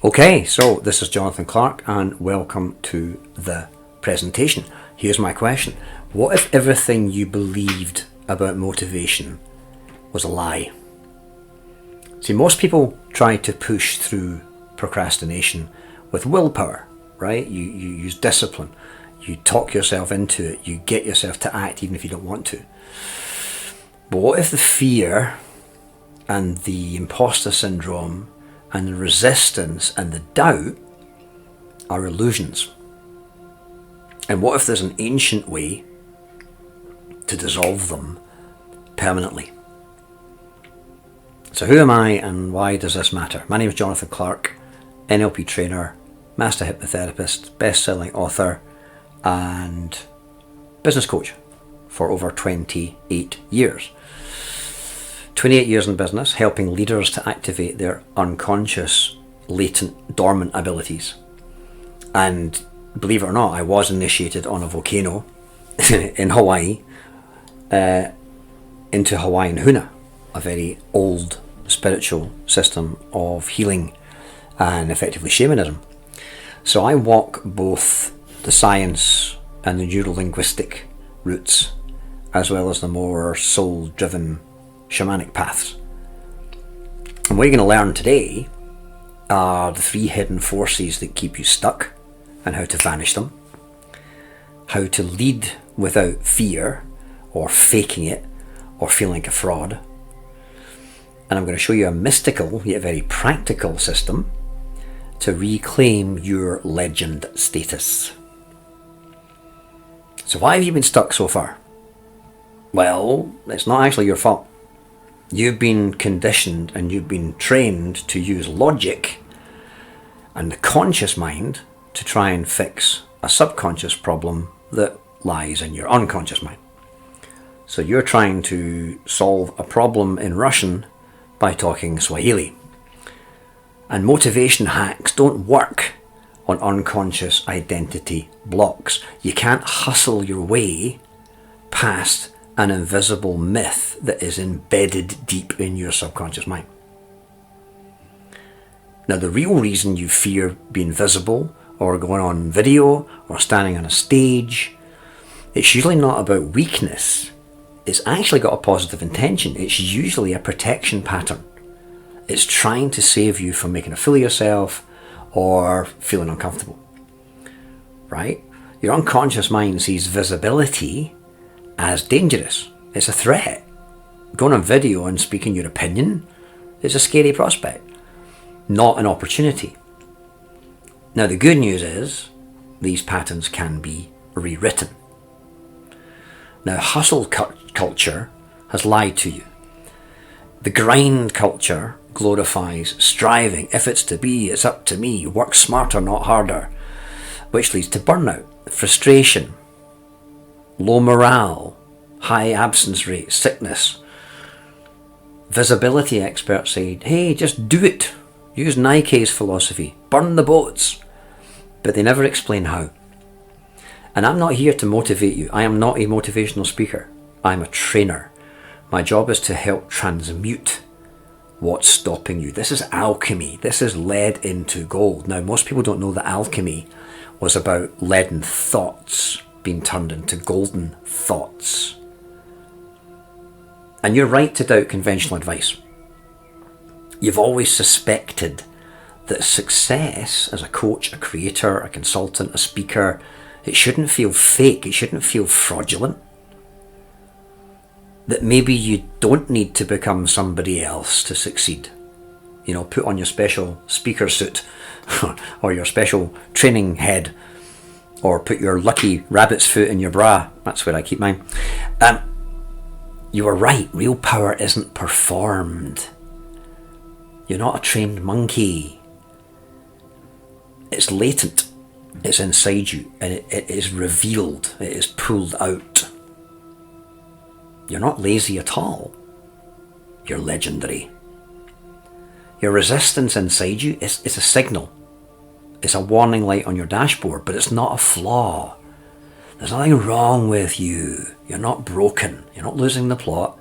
Okay, so this is Jonathan Clark and welcome to the presentation. Here's my question. What if everything you believed about motivation was a lie? See, most people try to push through procrastination with willpower, right? You use discipline. You talk yourself into it. You get yourself to act even if you don't want to. But what if the fear and the imposter syndrome and the resistance and the doubt are illusions? And what if there's an ancient way to dissolve them permanently? So who am I and why does this matter? My name is Jonathan Clark, NLP trainer, master hypnotherapist, best-selling author and business coach for over 28 years. 28 years in business, helping leaders to activate their unconscious, latent, dormant abilities. And believe it or not, I was initiated on a volcano in Hawaii into Hawaiian Huna, a very old spiritual system of healing and effectively shamanism. So I walk both the science and the neuro-linguistic routes, as well as the more soul-driven shamanic paths. And what you're going to learn today are the 3 hidden forces that keep you stuck and how to vanish them, how to lead without fear or faking it or feeling like a fraud. And I'm going to show you a mystical yet very practical system to reclaim your legend status. So why have you been stuck so far? Well, it's not actually your fault. You've been conditioned and you've been trained to use logic and the conscious mind to try and fix a subconscious problem that lies in your unconscious mind. So you're trying to solve a problem in Russian by talking Swahili. And motivation hacks don't work on unconscious identity blocks. You can't hustle your way past an invisible myth that is embedded deep in your subconscious mind. Now, the real reason you fear being visible or going on video or standing on a stage, it's usually not about weakness. It's actually got a positive intention. It's usually a protection pattern. It's trying to save you from making a fool of yourself or feeling uncomfortable, right? Your unconscious mind sees visibility as dangerous. It's a threat. Going on video and speaking your opinion is a scary prospect, not an opportunity. Now, the good news is these patterns can be rewritten. Now, hustle culture has lied to you. The grind culture glorifies striving. If it's to be, it's up to me. Work smarter, not harder, which leads to burnout, frustration, low morale, high absence rate, sickness. Visibility experts say, hey, just do it. Use Nike's philosophy. Burn the boats. But they never explain how. And I'm not here to motivate you. I am not a motivational speaker. I'm a trainer. My job is to help transmute what's stopping you. This is alchemy. This is lead into gold. Now, most people don't know that alchemy was about leaden thoughts being turned into golden thoughts. And you're right to doubt conventional advice. You've always suspected that success as a coach, a creator, a consultant, a speaker, it shouldn't feel fake, it shouldn't feel fraudulent. That maybe you don't need to become somebody else to succeed. You know, put on your special speaker suit or your special training head or put your lucky rabbit's foot in your bra. That's where I keep mine. You were right, real power isn't performed. You're not a trained monkey. It's latent. It's inside you and it is revealed. It is pulled out. You're not lazy at all. You're legendary. Your resistance inside you is a signal. It's a warning light on your dashboard, but it's not a flaw. There's nothing wrong with you. You're not broken. You're not losing the plot.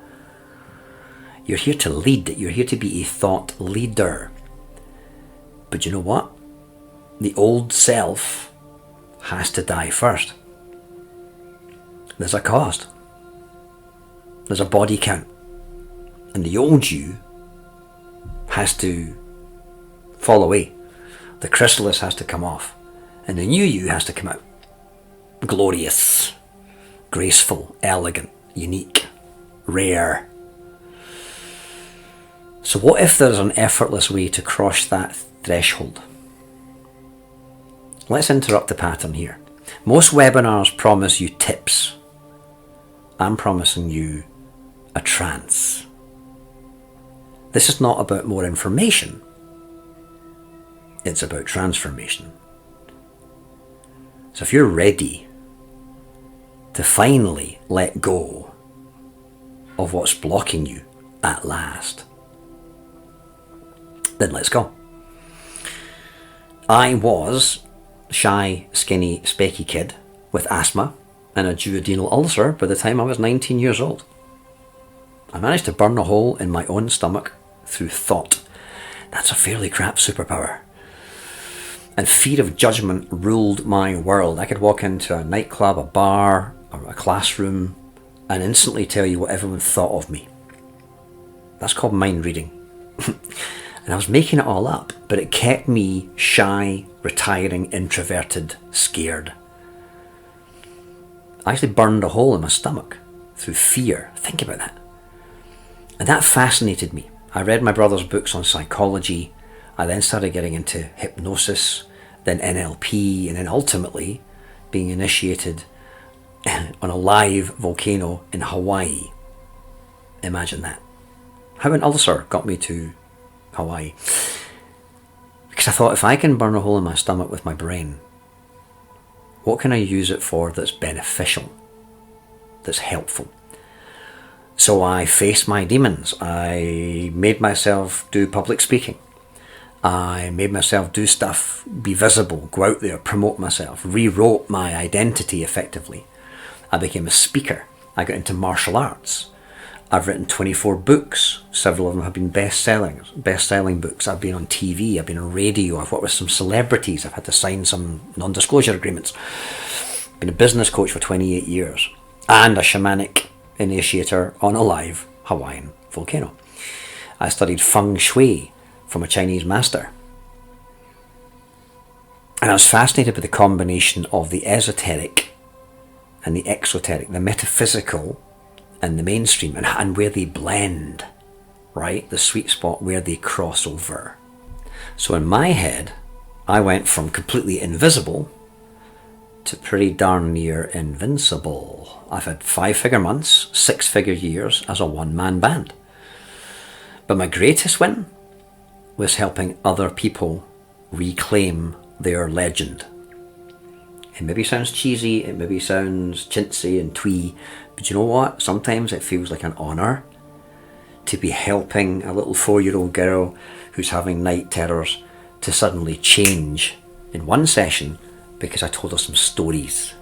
You're here to lead. You're here to be a thought leader. But you know what? The old self has to die first. There's a cost. There's a body count. And the old you has to fall away. The chrysalis has to come off. And the new you has to come out. Glorious, graceful, elegant, unique, rare. So what if there's an effortless way to cross that threshold? Let's interrupt the pattern here. Most webinars promise you tips. I'm promising you a trance. This is not about more information. It's about transformation. So if you're ready to finally let go of what's blocking you at last, then let's go. I was a shy, skinny, specky kid with asthma and a duodenal ulcer by the time I was 19 years old. I managed to burn a hole in my own stomach through thought. That's a fairly crap superpower. And fear of judgment ruled my world. I could walk into a nightclub, a bar, or a classroom and instantly tell you what everyone thought of me. That's called mind reading. And I was making it all up, but it kept me shy, retiring, introverted, scared. I actually burned a hole in my stomach through fear. Think about that. And that fascinated me. I read my brother's books on psychology. I then started getting into hypnosis, then NLP, and then ultimately being initiated on a live volcano in Hawaii. Imagine that. How an ulcer got me to Hawaii. Because I thought, if I can burn a hole in my stomach with my brain, what can I use it for that's beneficial, that's helpful? So I faced my demons. I made myself do public speaking. I made myself do stuff, be visible, go out there, promote myself, rewrote my identity effectively. I became a speaker. I got into martial arts. I've written 24 books. Several of them have been best-selling books. I've been on TV, I've been on radio, I've worked with some celebrities, I've had to sign some non-disclosure agreements. Been a business coach for 28 years and a shamanic initiator on a live Hawaiian volcano. I studied feng shui from a Chinese master. And I was fascinated with the combination of the esoteric and the exoteric, the metaphysical and the mainstream, and where they blend, right? The sweet spot where they cross over. So in my head, I went from completely invisible to pretty darn near invincible. I've had 5-figure months, 6-figure years as a one-man band. But my greatest win was helping other people reclaim their legend. It maybe sounds cheesy, it maybe sounds chintzy and twee, but you know what? Sometimes it feels like an honour to be helping a little 4-year-old girl who's having night terrors to suddenly change in one session because I told her some stories.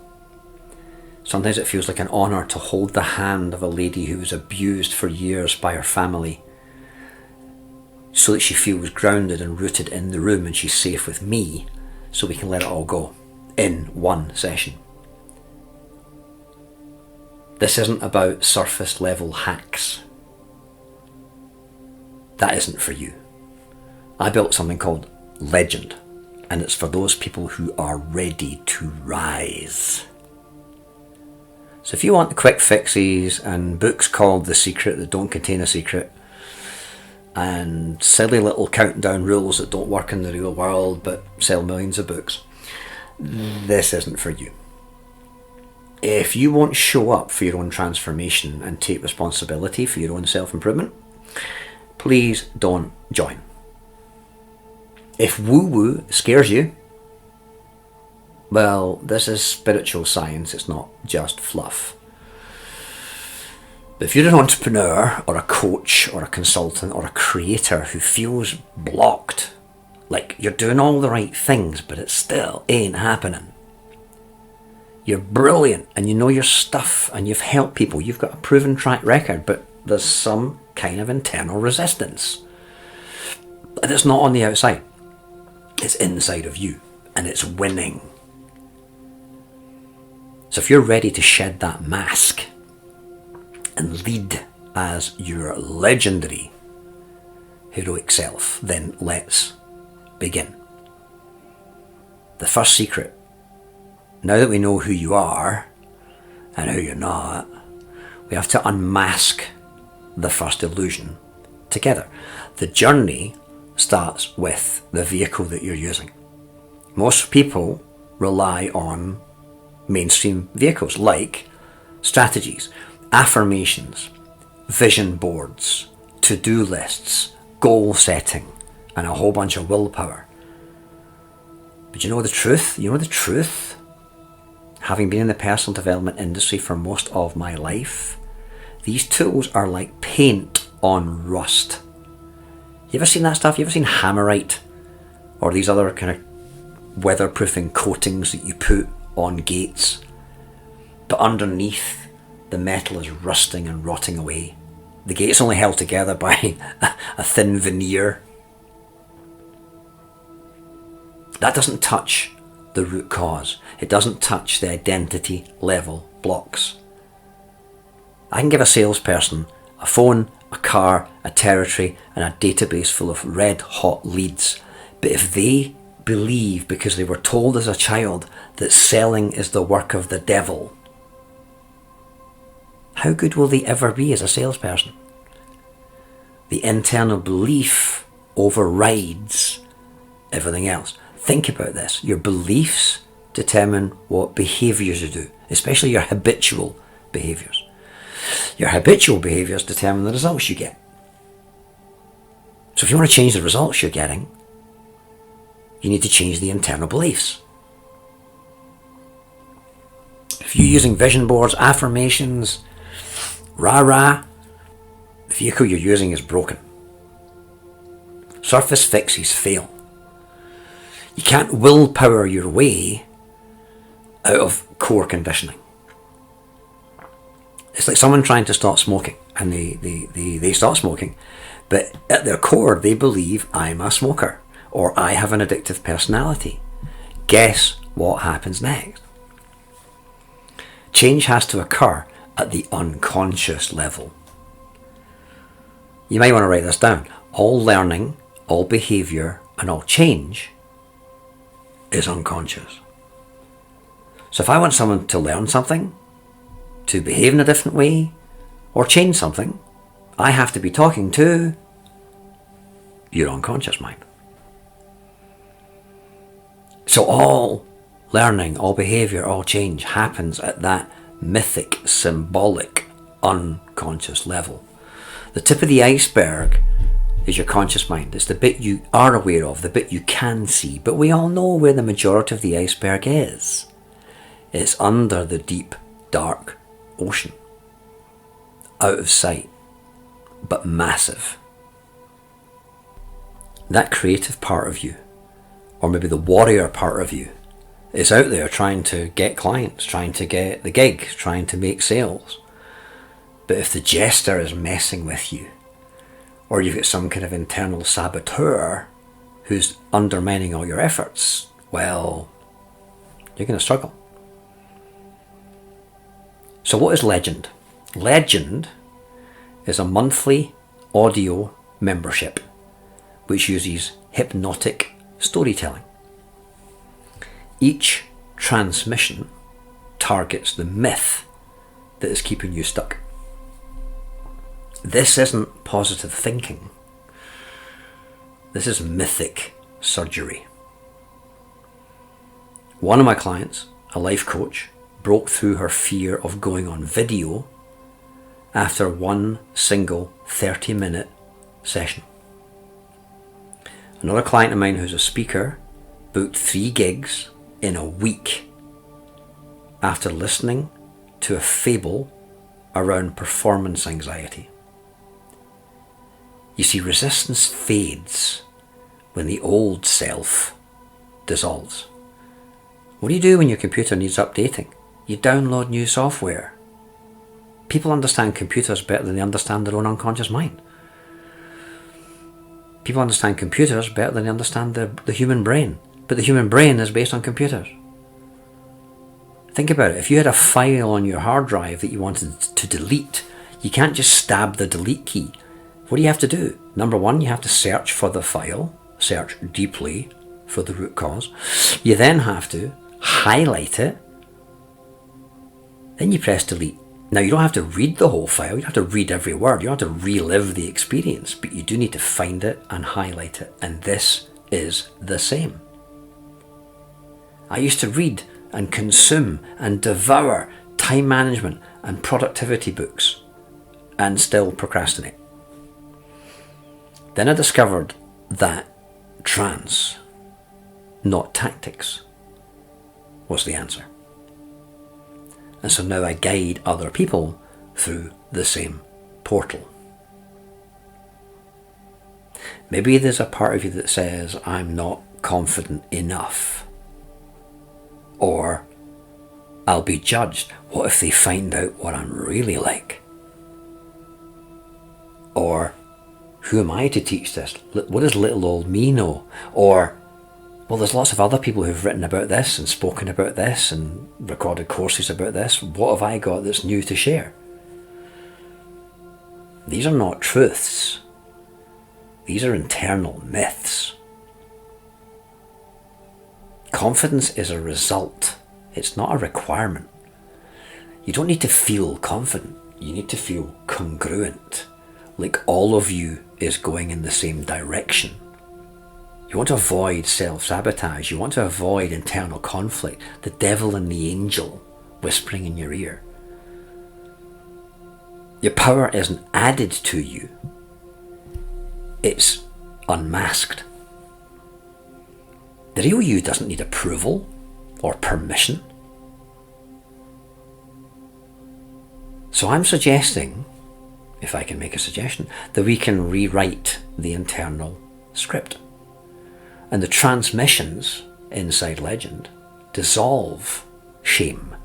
Sometimes it feels like an honour to hold the hand of a lady who was abused for years by her family so that she feels grounded and rooted in the room and she's safe with me, so we can let it all go in one session. This isn't about surface level hacks. That isn't for you. I built something called Legend, and it's for those people who are ready to rise. So if you want the quick fixes and books called The Secret that don't contain a secret, and silly little countdown rules that don't work in the real world but sell millions of books, this isn't for you. If you want to show up for your own transformation and take responsibility for your own self-improvement, please don't join. If woo-woo scares you, well, this is spiritual science, it's not just fluff. But if you're an entrepreneur or a coach or a consultant or a creator who feels blocked, like you're doing all the right things but it still ain't happening, you're brilliant and you know your stuff and you've helped people, you've got a proven track record, but there's some kind of internal resistance. And it's not on the outside. It's inside of you, and it's winning. So if you're ready to shed that mask and lead as your legendary heroic self, then let's begin. The first secret, now that we know who you are and who you're not, we have to unmask the first illusion together. The journey starts with the vehicle that you're using. Most people rely on mainstream vehicles like strategies, affirmations, vision boards, to-do lists, goal setting, and a whole bunch of willpower. But you know the truth? You know the truth? Having been in the personal development industry for most of my life, these tools are like paint on rust. You ever seen that stuff? You ever seen Hammerite? Or these other kind of weatherproofing coatings that you put on gates? But underneath, the metal is rusting and rotting away. The gate's only held together by a thin veneer. That doesn't touch the root cause. It doesn't touch the identity level blocks. I can give a salesperson a phone, a car, a territory, and a database full of red hot leads. But if they believe, because they were told as a child, that selling is the work of the devil, how good will they ever be as a salesperson? The internal belief overrides everything else. Think about this. Your beliefs determine what behaviours you do, especially your habitual behaviours. Your habitual behaviours determine the results you get. So if you want to change the results you're getting, you need to change the internal beliefs. If you're using vision boards, affirmations, rah-rah, the vehicle you're using is broken. Surface fixes fail. You can't willpower your way out of core conditioning. It's like someone trying to stop smoking, and they stop smoking, but at their core they believe I'm a smoker or I have an addictive personality. Guess what happens next? Change has to occur at the unconscious level. You might want to write this down. All learning, all behaviour, and all change is unconscious. So if I want someone to learn something, to behave in a different way, or change something, I have to be talking to your unconscious mind. So all learning, all behaviour, all change happens at that mythic, symbolic, unconscious level. The tip of the iceberg is your conscious mind. It's the bit you are aware of, the bit you can see, but we all know where the majority of the iceberg is. It's under the deep, dark ocean. Out of sight, but massive. That creative part of you, or maybe the warrior part of you, is out there trying to get clients, trying to get the gig, trying to make sales. But if the Jester is messing with you, or you've got some kind of internal saboteur who's undermining all your efforts, well, you're going to struggle. So what is Legend? Legend is a monthly audio membership which uses hypnotic storytelling. Each transmission targets the myth that is keeping you stuck. This isn't positive thinking. This is mythic surgery. One of my clients, a life coach, broke through her fear of going on video after one single 30-minute session. Another client of mine who's a speaker booked 3 gigs in a week after listening to a fable around performance anxiety. You see, resistance fades when the old self dissolves. What do you do when your computer needs updating? You download new software. People understand computers better than they understand their own unconscious mind. People understand computers better than they understand the human brain. But the human brain is based on computers. Think about it. If you had a file on your hard drive that you wanted to delete, you can't just stab the delete key. What do you have to do? Number one, you have to search for the file, search deeply for the root cause. You then have to highlight it. Then you press delete. Now, you don't have to read the whole file. You don't have to read every word. You don't have to relive the experience, but you do need to find it and highlight it. And this is the same. I used to read and consume and devour time management and productivity books and still procrastinate. Then I discovered that trance, not tactics, was the answer. And so now I guide other people through the same portal. Maybe there's a part of you that says, I'm not confident enough. Or, I'll be judged. What if they find out what I'm really like? Or, who am I to teach this? What does little old me know? Or, well, there's lots of other people who've written about this and spoken about this and recorded courses about this. What have I got that's new to share? These are not truths. These are internal myths. Confidence is a result. It's not a requirement. You don't need to feel confident. You need to feel congruent. Like all of you is going in the same direction. You want to avoid self-sabotage. You want to avoid internal conflict. The devil and the angel whispering in your ear. Your power isn't added to you. It's unmasked. The real you doesn't need approval or permission. So I'm suggesting, if I can make a suggestion, that we can rewrite the internal script. And the transmissions inside Legend dissolve shame.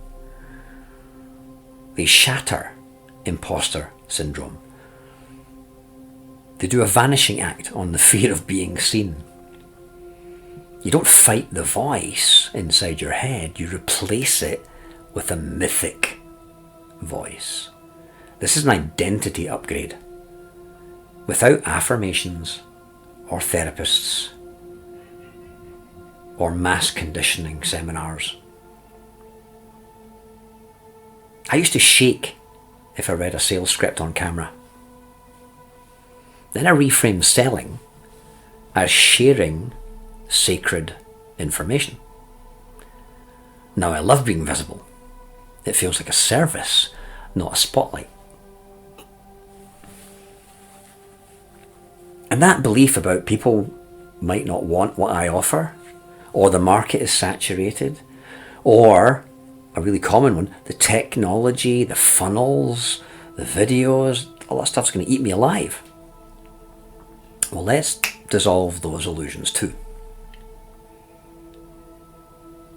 They shatter imposter syndrome. They do a vanishing act on the fear of being seen. You don't fight the voice inside your head, you replace it with a mythic voice. This is an identity upgrade. Without affirmations or therapists or mass conditioning seminars. I used to shake if I read a sales script on camera. Then I reframed selling as sharing sacred information. Now I love being visible. It feels like a service, not a spotlight. And that belief about people might not want what I offer, or the market is saturated, or a really common one, the technology, the funnels, the videos, all that stuff's going to eat me alive. Well, let's dissolve those illusions too.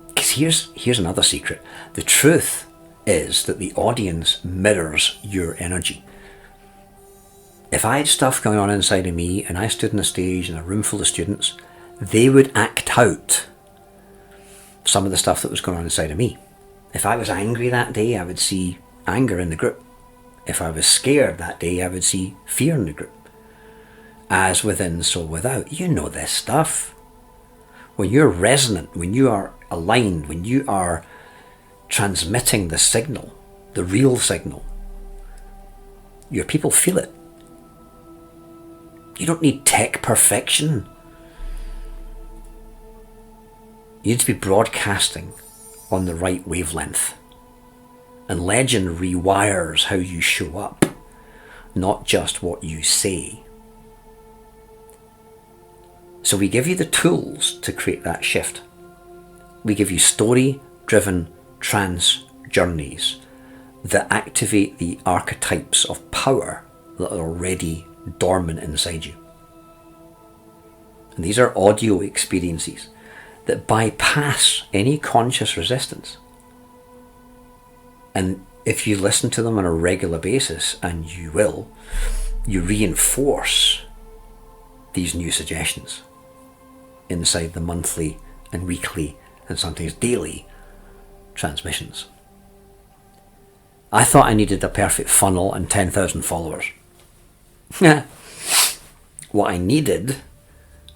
Because here's another secret. The truth is that the audience mirrors your energy. If I had stuff going on inside of me and I stood on a stage in a room full of students, they would act out some of the stuff that was going on inside of me. If I was angry that day, I would see anger in the group. If I was scared that day, I would see fear in the group. As within, so without. You know this stuff. When you're resonant, when you are aligned, when you are transmitting the signal, the real signal, your people feel it. You don't need tech perfection. You need to be broadcasting on the right wavelength. And Legend rewires how you show up, not just what you say. So we give you the tools to create that shift. We give you story-driven trance journeys that activate the archetypes of power that are already dormant inside you. And these are audio experiences that bypass any conscious resistance. And if you listen to them on a regular basis, and you will, you reinforce these new suggestions inside the monthly and weekly and sometimes daily transmissions. I thought I needed a perfect funnel and 10,000 followers. What I needed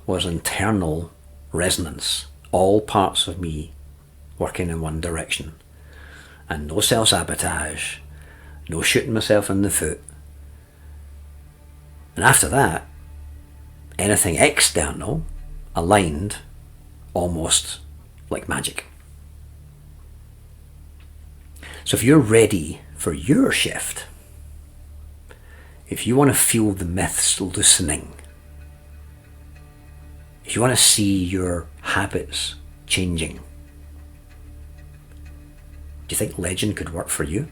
was internal resonance, all parts of me working in one direction, and no self-sabotage, no shooting myself in the foot. And after that, anything external aligned almost like magic. So if you're ready for your shift, if you want to feel the myths loosening, if you want to see your habits changing, do you think legend could work for you?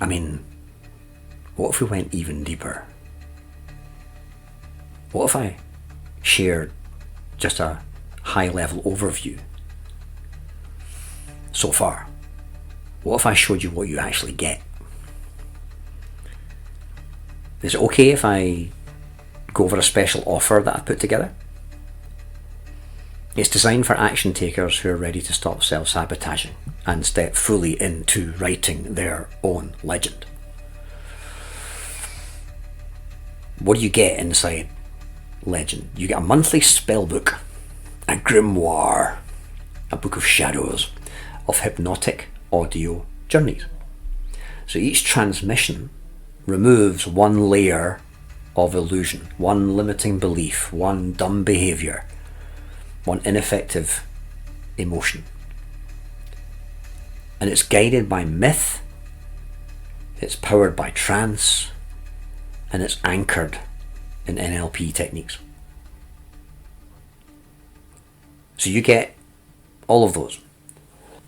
I mean, what if we went even deeper? What if I shared just a high-level overview so far? What if I showed you what you actually get? Is it okay if I go over a special offer that I've put together? It's designed for action takers who are ready to stop self-sabotaging and step fully into writing their own legend. What do you get inside legend? You get a monthly spell book, a grimoire, a book of shadows, of hypnotic audio journeys. So each transmission removes one layer of illusion, one limiting belief, one dumb behaviour, one ineffective emotion. And it's guided by myth, it's powered by trance, and it's anchored in NLP techniques. So you get all of those.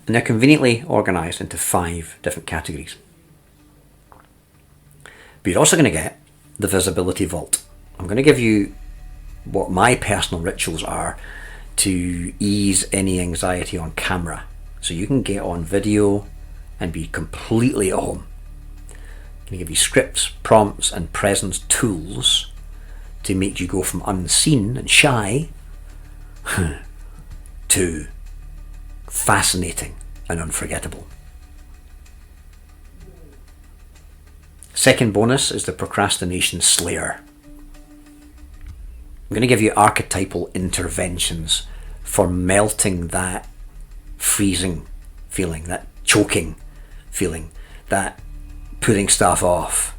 And they're conveniently organised into 5 different categories. But you're also going to get the visibility vault. I'm going to give you what my personal rituals are to ease any anxiety on camera, so you can get on video and be completely at home. I'm going to give you scripts, prompts and presence tools to make you go from unseen and shy to fascinating and unforgettable. Second bonus is the procrastination slayer. I'm going to give you archetypal interventions for melting that freezing feeling, that choking feeling, that putting stuff off.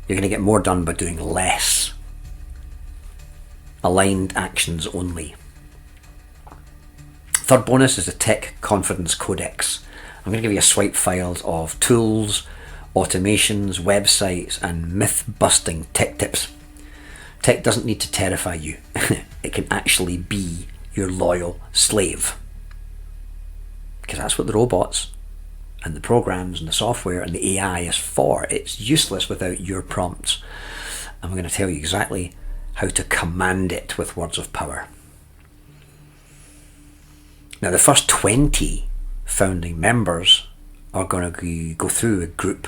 You're going to get more done by doing less. Aligned actions only. Third bonus is the Tech Confidence Codex. I'm going to give you a swipe files of tools, automations, websites and myth-busting tech tips. Tech doesn't need to terrify you. It can actually be your loyal slave. Because that's what the robots and the programs and the software and the AI is for. It's useless without your prompts. I'm going to tell you exactly how to command it with words of power. Now the first 20 founding members are going to go through a group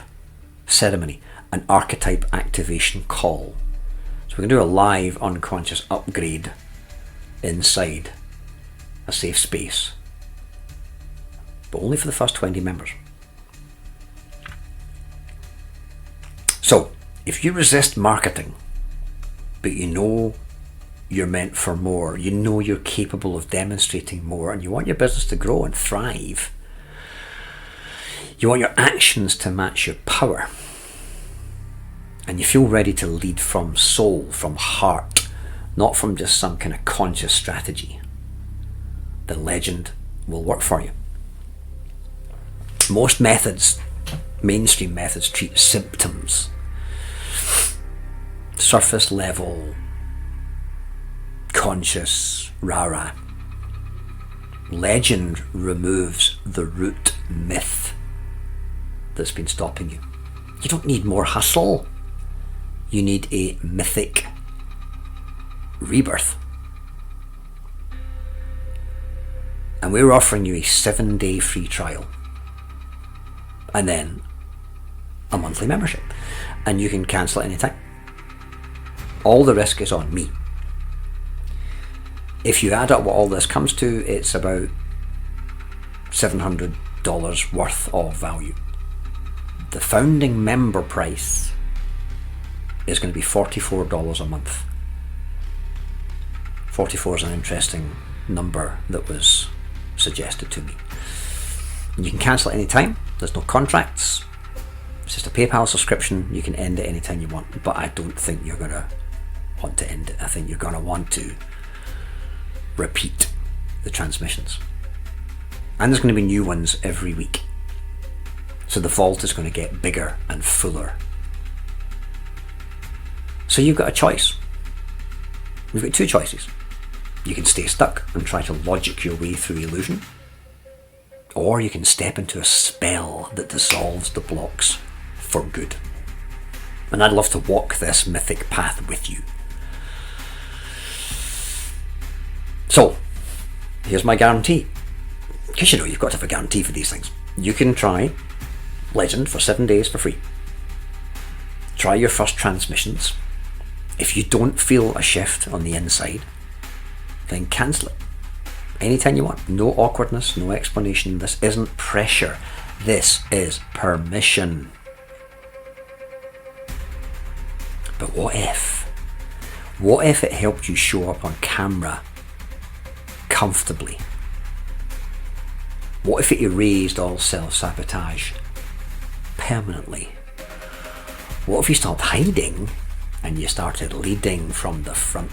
ceremony, an archetype activation call. So we're going to do a live unconscious upgrade inside a safe space, but only for the first 20 members. So if you resist marketing, but you know you're meant for more, you know you're capable of demonstrating more, and you want your business to grow and thrive, you want your actions to match your power, and you feel ready to lead from soul, from heart, not from just some kind of conscious strategy, then legend will work for you. Most methods, mainstream methods, treat symptoms, surface level, conscious rah-rah. Legend removes the root myth that's been stopping you. You don't need more hustle. You need a mythic rebirth. And we're offering you a 7-day free trial and then a monthly membership. and you can cancel at any time. All the risk is on me. If you add up what all this comes to, it's about $700 worth of value. The founding member price is going to be $44 a month. 44 is an interesting number that was suggested to me. And you can cancel at any time. There's no contracts. It's just a PayPal subscription. You can end it any time you want, but I don't think you're going to want to end it. I think you're going to want to repeat the transmissions. And there's going to be new ones every week. So the vault is going to get bigger and fuller. So you've got a choice. You've got two choices. You can stay stuck and try to logic your way through illusion, or you can step into a spell that dissolves the blocks for good. And I'd love to walk this mythic path with you. So, here's my guarantee. Because you know you've got to have a guarantee for these things. You can try Legend for 7 days for free. Try your first transmissions. If you don't feel a shift on the inside, then cancel it. Anytime you want. No awkwardness, no explanation. This isn't pressure. This is permission. But what if? What if it helped you show up on camera comfortably? What if it erased all self-sabotage permanently? What if you stopped hiding and you started leading from the front?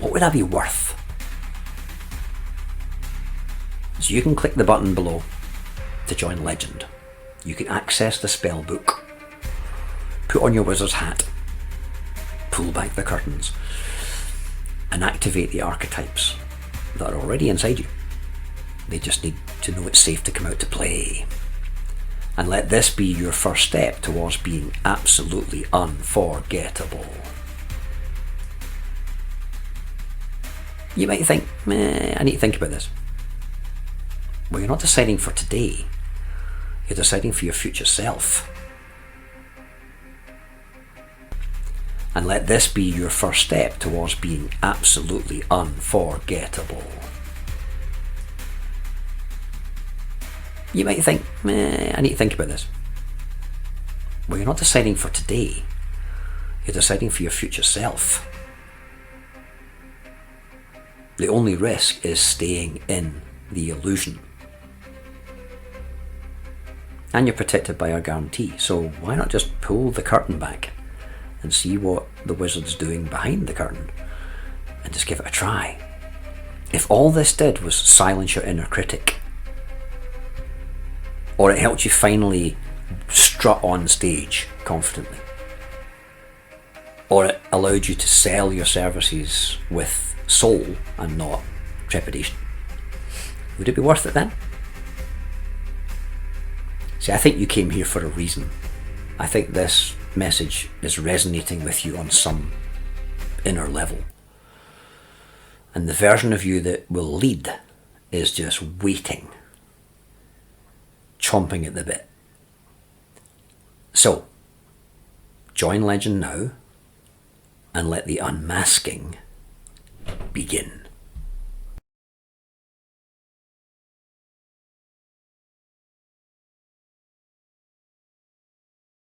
What would that be worth? So you can click the button below to join Legend. You can access the spell book, put on your wizard's hat, pull back the curtains, and activate the archetypes that are already inside you. They just need to know it's safe to come out to play. And let this be your first step towards being absolutely unforgettable. You might think, I need to think about this. Well, you're not deciding for today. You're deciding for your future self. And let this be your first step towards being absolutely unforgettable. You might think, I need to think about this. Well, you're not deciding for today. You're deciding for your future self. The only risk is staying in the illusion. And you're protected by our guarantee, so why not just pull the curtain back and see what the wizard's doing behind the curtain and just give it a try. If all this did was silence your inner critic, or it helped you finally strut on stage confidently, or it allowed you to sell your services with soul and not trepidation, would it be worth it then? See, I think you came here for a reason. I think this message is resonating with you on some inner level. And the version of you that will lead is just waiting, chomping at the bit. So, join Legend now and let the unmasking begin.